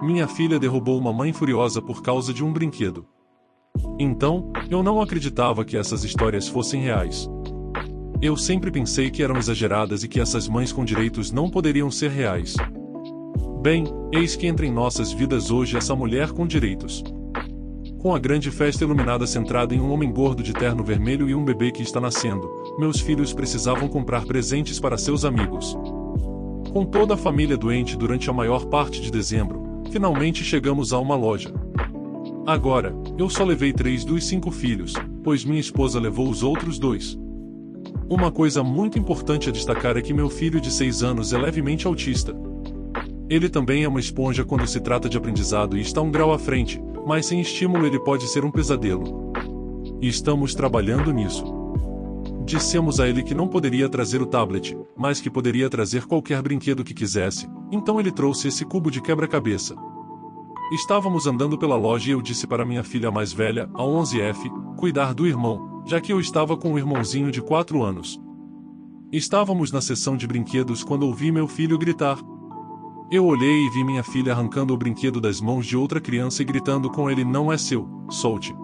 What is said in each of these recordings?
minha filha derrubou uma mãe furiosa por causa de um brinquedo. Então, eu não acreditava que essas histórias fossem reais. Eu sempre pensei que eram exageradas e que essas mães com direitos não poderiam ser reais. Bem, eis que entra em nossas vidas hoje essa mulher com direitos. Com a grande festa iluminada centrada em um homem gordo de terno vermelho e um bebê que está nascendo, meus filhos precisavam comprar presentes para seus amigos. Com toda a família doente durante a maior parte de dezembro, finalmente chegamos a uma loja. Agora, eu só levei 3 dos 5 filhos, pois minha esposa levou os outros 2. Uma coisa muito importante a destacar é que meu filho de 6 anos é levemente autista. Ele também é uma esponja quando se trata de aprendizado e está um grau à frente, mas sem estímulo ele pode ser um pesadelo. E estamos trabalhando nisso. Dissemos a ele que não poderia trazer o tablet, mas que poderia trazer qualquer brinquedo que quisesse, então ele trouxe esse cubo de quebra-cabeça. Estávamos andando pela loja e eu disse para minha filha mais velha, a 11F, cuidar do irmão, já que eu estava com um irmãozinho de 4 anos. Estávamos na seção de brinquedos quando ouvi meu filho gritar. Eu olhei e vi minha filha arrancando o brinquedo das mãos de outra criança e gritando com ele: "Não é seu, solte."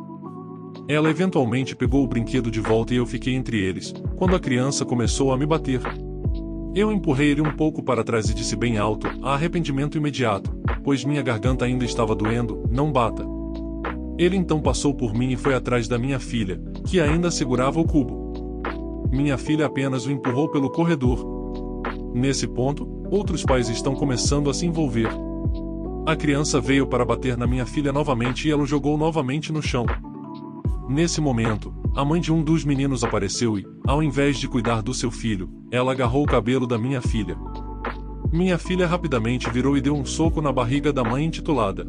Ela eventualmente pegou o brinquedo de volta e eu fiquei entre eles, quando a criança começou a me bater. Eu empurrei ele um pouco para trás e disse bem alto, a arrependimento imediato, pois minha garganta ainda estava doendo: "Não bata." Ele então passou por mim e foi atrás da minha filha, que ainda segurava o cubo. Minha filha apenas o empurrou pelo corredor. Nesse ponto, outros pais estão começando a se envolver. A criança veio para bater na minha filha novamente e ela o jogou novamente no chão. Nesse momento, a mãe de um dos meninos apareceu e, ao invés de cuidar do seu filho, ela agarrou o cabelo da minha filha. Minha filha rapidamente virou e deu um soco na barriga da mãe intitulada.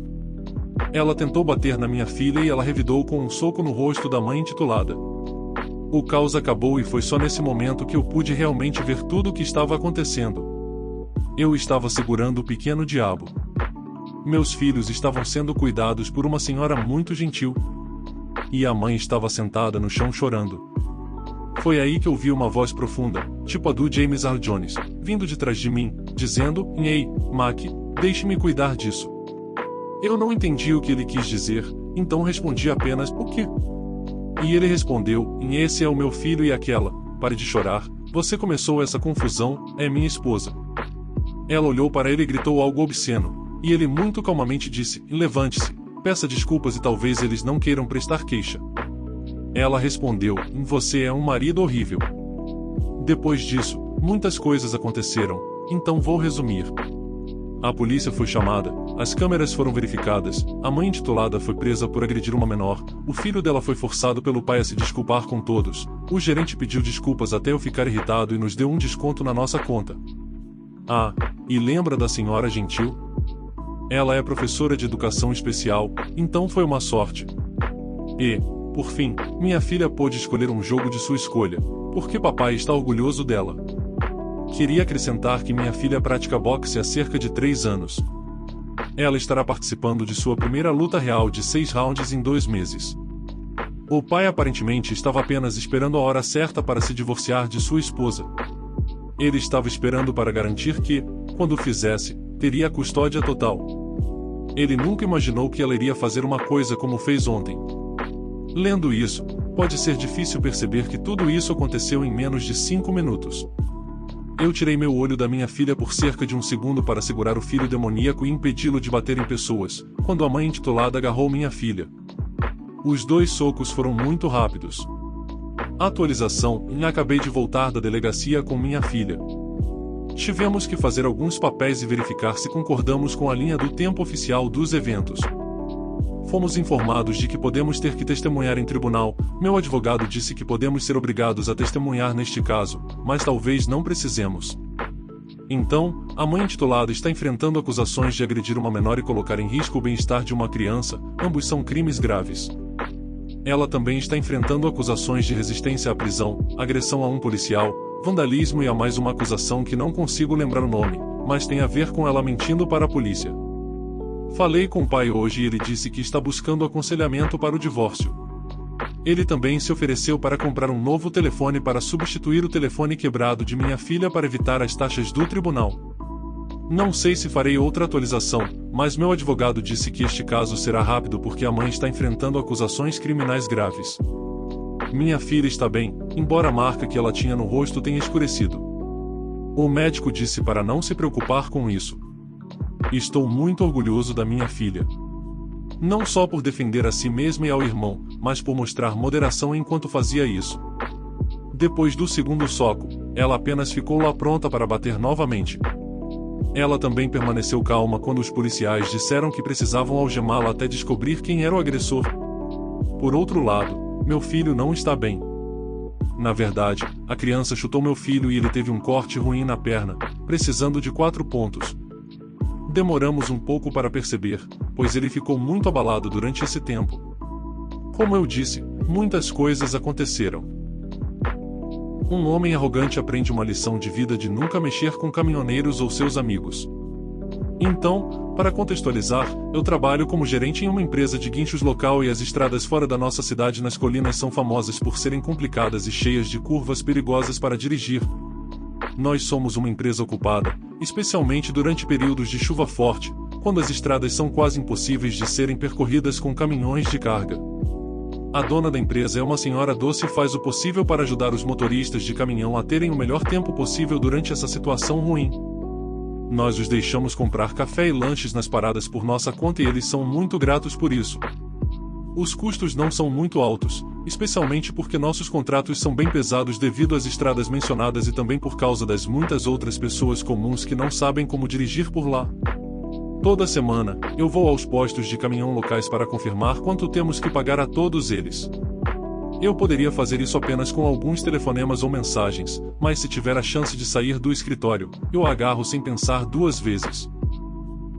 Ela tentou bater na minha filha e ela revidou com um soco no rosto da mãe intitulada. O caos acabou e foi só nesse momento que eu pude realmente ver tudo o que estava acontecendo. Eu estava segurando o pequeno diabo. Meus filhos estavam sendo cuidados por uma senhora muito gentil. E a mãe estava sentada no chão chorando. Foi aí que ouvi uma voz profunda, tipo a do James Earl Jones, vindo de trás de mim, dizendo: "Ei, Mac, deixe-me cuidar disso." Eu não entendi o que ele quis dizer, então respondi apenas: "O quê?" E ele respondeu: "Esse é o meu filho e aquela, pare de chorar, você começou essa confusão, é minha esposa." Ela olhou para ele e gritou algo obsceno, e ele muito calmamente disse: "Levante-se, peça desculpas e talvez eles não queiram prestar queixa." Ela respondeu: "Você é um marido horrível." Depois disso, muitas coisas aconteceram, então vou resumir. A polícia foi chamada, as câmeras foram verificadas, a mãe intitulada foi presa por agredir uma menor, o filho dela foi forçado pelo pai a se desculpar com todos, o gerente pediu desculpas até eu ficar irritado e nos deu um desconto na nossa conta. Ah, e lembra da senhora gentil? Ela é professora de educação especial, então foi uma sorte. E, por fim, minha filha pôde escolher um jogo de sua escolha, porque papai está orgulhoso dela. Queria acrescentar que minha filha pratica boxe há cerca de 3 anos. Ela estará participando de sua primeira luta real de 6 rounds em 2 meses. O pai aparentemente estava apenas esperando a hora certa para se divorciar de sua esposa. Ele estava esperando para garantir que, quando o fizesse, teria a custódia total. Ele nunca imaginou que ela iria fazer uma coisa como fez ontem. Lendo isso, pode ser difícil perceber que tudo isso aconteceu em menos de 5 minutos. Eu tirei meu olho da minha filha por cerca de 1 segundo para segurar o filho demoníaco e impedi-lo de bater em pessoas, quando a mãe intitulada agarrou minha filha. Os 2 socos foram muito rápidos. Atualização: acabei de voltar da delegacia com minha filha. Tivemos que fazer alguns papéis e verificar se concordamos com a linha do tempo oficial dos eventos. Fomos informados de que podemos ter que testemunhar em tribunal. Meu advogado disse que podemos ser obrigados a testemunhar neste caso, mas talvez não precisemos. Então, a mãe intitulada está enfrentando acusações de agredir uma menor e colocar em risco o bem-estar de uma criança, ambos são crimes graves. Ela também está enfrentando acusações de resistência à prisão, agressão a um policial, vandalismo e há mais uma acusação que não consigo lembrar o nome, mas tem a ver com ela mentindo para a polícia. Falei com o pai hoje e ele disse que está buscando aconselhamento para o divórcio. Ele também se ofereceu para comprar um novo telefone para substituir o telefone quebrado de minha filha para evitar as taxas do tribunal. Não sei se farei outra atualização, mas meu advogado disse que este caso será rápido porque a mãe está enfrentando acusações criminais graves. Minha filha está bem, embora a marca que ela tinha no rosto tenha escurecido. O médico disse para não se preocupar com isso. Estou muito orgulhoso da minha filha. Não só por defender a si mesma e ao irmão, mas por mostrar moderação enquanto fazia isso. Depois do segundo soco, ela apenas ficou lá pronta para bater novamente. Ela também permaneceu calma quando os policiais disseram que precisavam algemá-la até descobrir quem era o agressor. Por outro lado, meu filho não está bem. Na verdade, a criança chutou meu filho e ele teve um corte ruim na perna, precisando de 4 pontos. Demoramos um pouco para perceber, pois ele ficou muito abalado durante esse tempo. Como eu disse, muitas coisas aconteceram. Um homem arrogante aprende uma lição de vida de nunca mexer com caminhoneiros ou seus amigos. Então, para contextualizar, eu trabalho como gerente em uma empresa de guinchos local e as estradas fora da nossa cidade nas colinas são famosas por serem complicadas e cheias de curvas perigosas para dirigir. Nós somos uma empresa ocupada, especialmente durante períodos de chuva forte, quando as estradas são quase impossíveis de serem percorridas com caminhões de carga. A dona da empresa é uma senhora doce e faz o possível para ajudar os motoristas de caminhão a terem o melhor tempo possível durante essa situação ruim. Nós os deixamos comprar café e lanches nas paradas por nossa conta e eles são muito gratos por isso. Os custos não são muito altos, especialmente porque nossos contratos são bem pesados devido às estradas mencionadas e também por causa das muitas outras pessoas comuns que não sabem como dirigir por lá. Toda semana, eu vou aos postos de caminhão locais para confirmar quanto temos que pagar a todos eles. Eu poderia fazer isso apenas com alguns telefonemas ou mensagens, mas se tiver a chance de sair do escritório, eu agarro sem pensar 2 vezes.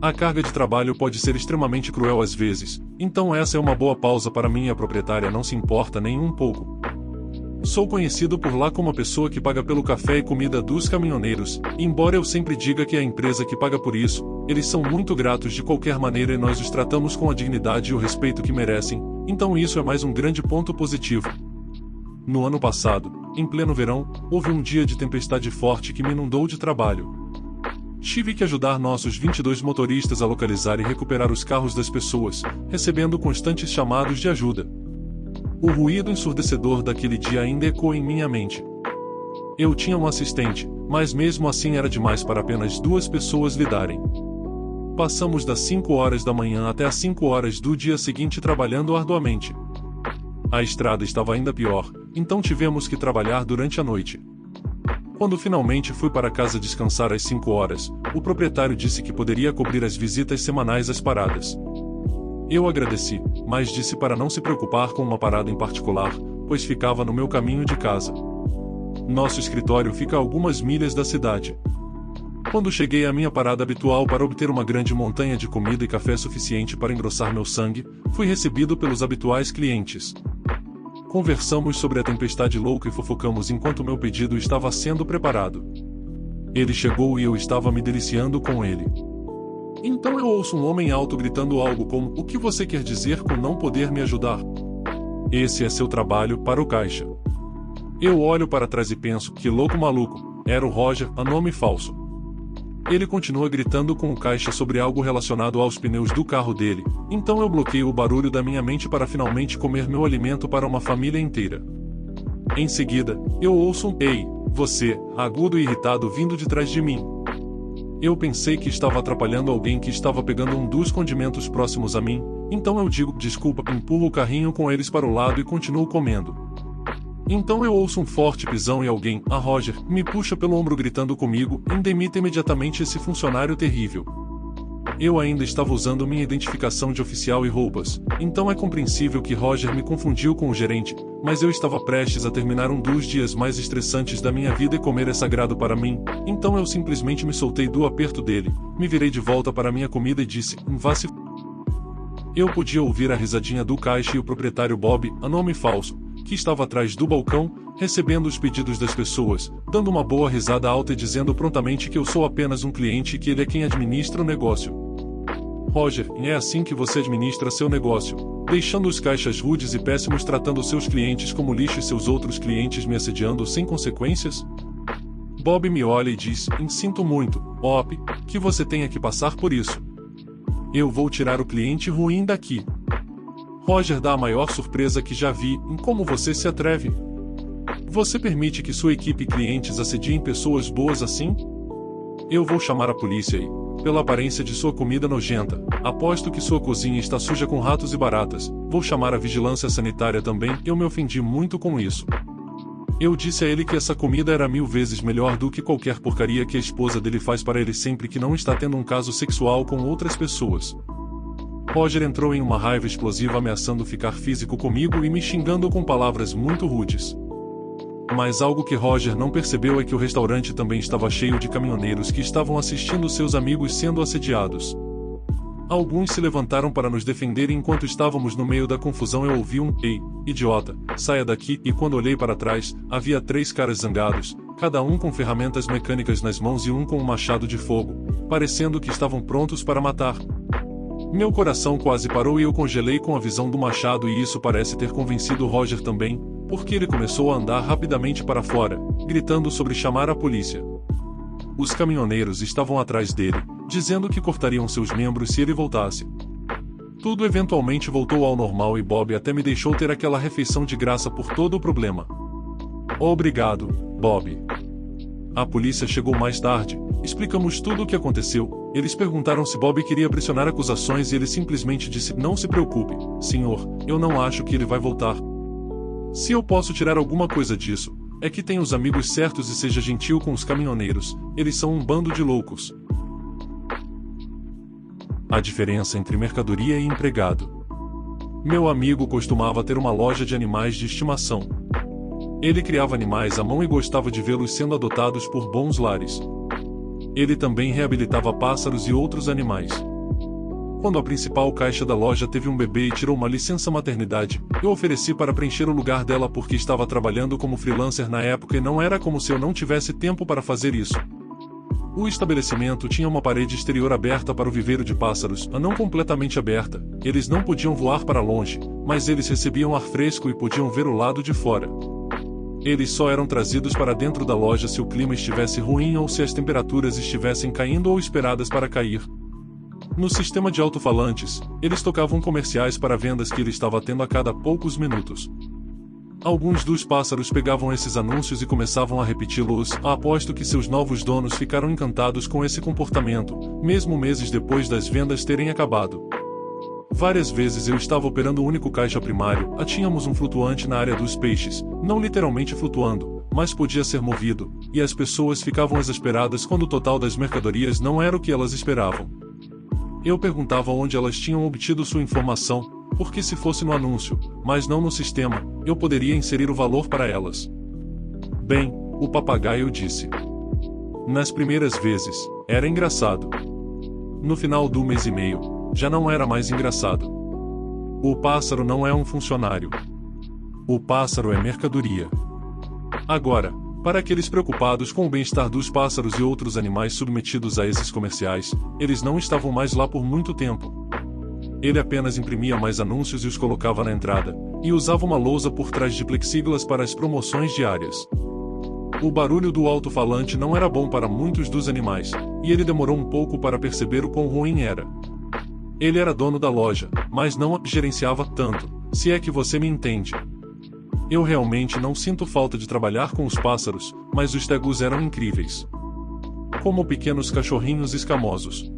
A carga de trabalho pode ser extremamente cruel às vezes, então essa é uma boa pausa para mim e a proprietária não se importa nem um pouco. Sou conhecido por lá como a pessoa que paga pelo café e comida dos caminhoneiros, e embora eu sempre diga que é a empresa que paga por isso, eles são muito gratos de qualquer maneira e nós os tratamos com a dignidade e o respeito que merecem, então isso é mais um grande ponto positivo. No ano passado, em pleno verão, houve um dia de tempestade forte que me inundou de trabalho. Tive que ajudar nossos 22 motoristas a localizar e recuperar os carros das pessoas, recebendo constantes chamados de ajuda. O ruído ensurdecedor daquele dia ainda ecoa em minha mente. Eu tinha um assistente, mas mesmo assim era demais para apenas 2 pessoas lidarem. Passamos das 5 horas da manhã até as 5 horas do dia seguinte trabalhando arduamente. A estrada estava ainda pior, então tivemos que trabalhar durante a noite. Quando finalmente fui para casa descansar às 5 horas, o proprietário disse que poderia cobrir as visitas semanais às paradas. Eu agradeci, mas disse para não se preocupar com uma parada em particular, pois ficava no meu caminho de casa. Nosso escritório fica a algumas milhas da cidade. Quando cheguei à minha parada habitual para obter uma grande montanha de comida e café suficiente para engrossar meu sangue, fui recebido pelos habituais clientes. Conversamos sobre a tempestade louca e fofocamos enquanto meu pedido estava sendo preparado. Ele chegou e eu estava me deliciando com ele. Então eu ouço um homem alto gritando algo como: "O que você quer dizer com não poder me ajudar?" "Esse é seu trabalho para o caixa." Eu olho para trás e penso: que louco maluco, era o Roger, a nome falso. Ele continua gritando com o caixa sobre algo relacionado aos pneus do carro dele, então eu bloqueio o barulho da minha mente para finalmente comer meu alimento para uma família inteira. Em seguida, eu ouço um "Ei, você", agudo e irritado vindo de trás de mim. Eu pensei que estava atrapalhando alguém que estava pegando um dos condimentos próximos a mim, então eu digo desculpa, empurro o carrinho com eles para o lado e continuo comendo. Então eu ouço um forte pisão e alguém, a Roger, me puxa pelo ombro gritando comigo: "Demita imediatamente esse funcionário terrível." Eu ainda estava usando minha identificação de oficial e roupas, então é compreensível que Roger me confundiu com o gerente, mas eu estava prestes a terminar um dos dias mais estressantes da minha vida e comer é sagrado para mim, então eu simplesmente me soltei do aperto dele, me virei de volta para minha comida e disse: "Vá se f***." Eu podia ouvir a risadinha do caixa e o proprietário Bob, a nome falso, que estava atrás do balcão, recebendo os pedidos das pessoas, dando uma boa risada alta e dizendo prontamente que eu sou apenas um cliente e que ele é quem administra o negócio. Roger, é assim que você administra seu negócio, deixando os caixas rudes e péssimos tratando seus clientes como lixo e seus outros clientes me assediando sem consequências? Bob me olha e diz: "Sinto muito, Op, que você tenha que passar por isso. Eu vou tirar o cliente ruim daqui. Roger dá a maior surpresa que já vi em como você se atreve. Você permite que sua equipe e clientes assediem pessoas boas assim? Eu vou chamar a polícia e, pela aparência de sua comida nojenta, aposto que sua cozinha está suja com ratos e baratas, vou chamar a vigilância sanitária também. Eu me ofendi muito com isso. Eu disse a ele que essa comida era 1000 vezes melhor do que qualquer porcaria que a esposa dele faz para ele sempre que não está tendo um caso sexual com outras pessoas. Roger entrou em uma raiva explosiva, ameaçando ficar físico comigo e me xingando com palavras muito rudes. Mas algo que Roger não percebeu é que o restaurante também estava cheio de caminhoneiros que estavam assistindo seus amigos sendo assediados. Alguns se levantaram para nos defender e enquanto estávamos no meio da confusão eu ouvi um "Ei, idiota, saia daqui", e quando olhei para trás, havia 3 caras zangados, cada um com ferramentas mecânicas nas mãos e um com um machado de fogo, parecendo que estavam prontos para matar. Meu coração quase parou e eu congelei com a visão do machado, e isso parece ter convencido Roger também, porque ele começou a andar rapidamente para fora, gritando sobre chamar a polícia. Os caminhoneiros estavam atrás dele, dizendo que cortariam seus membros se ele voltasse. Tudo eventualmente voltou ao normal e Bob até me deixou ter aquela refeição de graça por todo o problema. Obrigado, Bob. A polícia chegou mais tarde, explicamos tudo o que aconteceu. Eles perguntaram se Bob queria pressionar acusações e ele simplesmente disse: "Não se preocupe, senhor, eu não acho que ele vai voltar. Se eu posso tirar alguma coisa disso, é que tem os amigos certos e seja gentil com os caminhoneiros, eles são um bando de loucos." A diferença entre mercadoria e empregado. Meu amigo costumava ter uma loja de animais de estimação. Ele criava animais à mão e gostava de vê-los sendo adotados por bons lares. Ele também reabilitava pássaros e outros animais. Quando a principal caixa da loja teve um bebê e tirou uma licença maternidade, eu ofereci para preencher o lugar dela porque estava trabalhando como freelancer na época e não era como se eu não tivesse tempo para fazer isso. O estabelecimento tinha uma parede exterior aberta para o viveiro de pássaros, a não completamente aberta. Eles não podiam voar para longe, mas eles recebiam ar fresco e podiam ver o lado de fora. Eles só eram trazidos para dentro da loja se o clima estivesse ruim ou se as temperaturas estivessem caindo ou esperadas para cair. No sistema de alto-falantes, eles tocavam comerciais para vendas que ele estava tendo a cada poucos minutos. Alguns dos pássaros pegavam esses anúncios e começavam a repeti-los. Aposto que seus novos donos ficaram encantados com esse comportamento, mesmo meses depois das vendas terem acabado. Várias vezes eu estava operando o único caixa primário. Tínhamos um flutuante na área dos peixes, não literalmente flutuando, mas podia ser movido, e as pessoas ficavam exasperadas quando o total das mercadorias não era o que elas esperavam. Eu perguntava onde elas tinham obtido sua informação, porque se fosse no anúncio, mas não no sistema, eu poderia inserir o valor para elas. Bem, o papagaio disse. Nas primeiras vezes, era engraçado. No final do mês e meio, já não era mais engraçado. O pássaro não é um funcionário. O pássaro é mercadoria. Agora, para aqueles preocupados com o bem-estar dos pássaros e outros animais submetidos a esses comerciais, eles não estavam mais lá por muito tempo. Ele apenas imprimia mais anúncios e os colocava na entrada, e usava uma lousa por trás de plexíglas para as promoções diárias. O barulho do alto-falante não era bom para muitos dos animais, e ele demorou um pouco para perceber o quão ruim era. Ele era dono da loja, mas não a gerenciava tanto, se é que você me entende. Eu realmente não sinto falta de trabalhar com os pássaros, mas os tegus eram incríveis. Como pequenos cachorrinhos escamosos.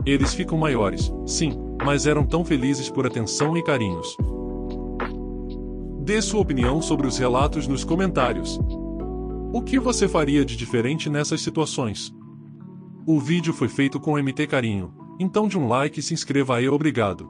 Eles ficam maiores, sim, mas eram tão felizes por atenção e carinhos. Dê sua opinião sobre os relatos nos comentários. O que você faria de diferente nessas situações? O vídeo foi feito com MT Carinho, então de um like e se inscreva aí. Obrigado.